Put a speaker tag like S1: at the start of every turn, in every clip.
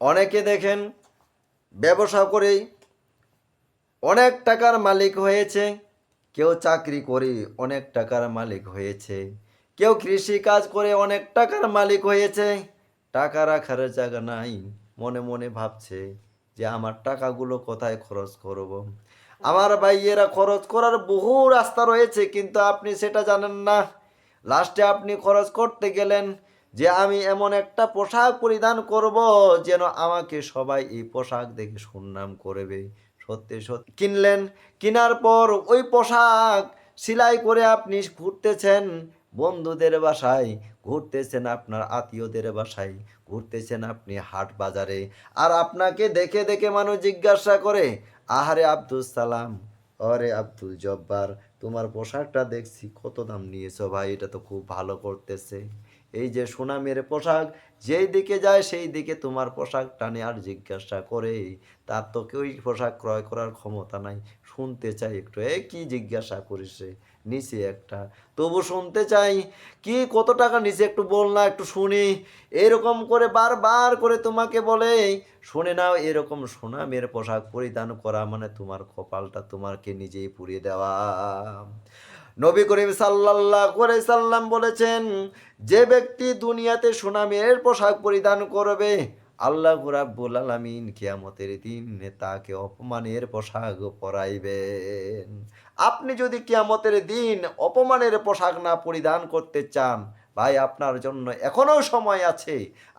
S1: অনেকে দেখেন ব্যবসা করেই অনেক টাকার মালিক হয়েছে, কেউ চাকরি করে অনেক টাকার মালিক হয়েছে, কেউ কৃষি কাজ করে অনেক টাকার মালিক হয়েছে। টাকা রাখার জায়গা নাই, মনে মনে ভাবছে যে আমার টাকাগুলো কোথায় খরচ করব। আমার ভাইয়েরা, খরচ করার বহু রাস্তা রয়েছে, কিন্তু আপনি সেটা জানেন না। লাস্টে আপনি খরচ করতে গেলেন যে আমি এমন একটা পোশাক পরিধান করব যেন আমাকে সবাই এই পোশাক দেখে সুনাম করবে। সত্যি সত্যি কিনলেন, কেনার পর ওই পোশাক সেলাই করে আপনি ঘুরতেছেন বন্ধুদের বাসায়, ঘুরতেছেন আপনার আত্মীয়দের বাসায়, ঘুরতেছেন আপনি হাট বাজারে। আর আপনাকে দেখে দেখে মানুষ জিজ্ঞাসা করে, আহারে আব্দুল সালাম, অরে আব্দুল জব্বার, তোমার পোশাকটা দেখছি কত দাম নিয়েছো ভাই, এটা তো খুব ভালো করতেছে। এই যে সুনামের পোশাক, যেই দিকে যায় সেই দিকে তোমার পোশাক টানে আর জিজ্ঞাসা করে। তার তো কেউই পোশাক ক্রয় করার ক্ষমতা নাই। শুনতে চাই একটু, এ কি জিজ্ঞাসা করিস রে, নিচে একটা, তবু শুনতে চাই, কি কত টাকা নিচে একটু বল না, একটু শুনি। এরকম করে বারবার করে তোমাকে বলে, শুনে নাও, এরকম সুনামের পোশাক পরিধান করা মানে তোমার কপালটা তোমাকে নিজেই পুড়িয়ে দেওয়া। নবী করিম সাল্লাল্লাহু আলাইহি সাল্লাম বলেছেন, যে ব্যক্তি দুনিয়াতে সুনামের পোশাক পরিধান করবে, আল্লাহ রাব্বুল আলামিন কিয়ামতের দিন তাকে অপমানের পোশাক পরাইবেন। আপনি যদি কিয়ামতের দিন অপমানের পোশাক না পরিধান করতে চান, ভাই আপনার জন্য এখনো সময় আছে।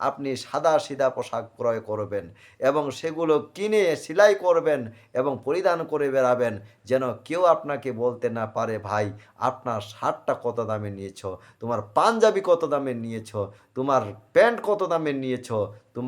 S1: আপনি সাদা সিধা পোশাক ক্রয় করবেন এবং সেগুলো কিনে সেলাই করবেন এবং পরিধান করে বেড়াবেন, যেন কেউ আপনাকে বলতে না পারে, ভাই আপনার শার্টটা কত দামে নিয়েছো, তোমার পাঞ্জাবি কত দামে নিয়েছো, তোমার প্যান্ট কত দামে নিয়েছো, তোমার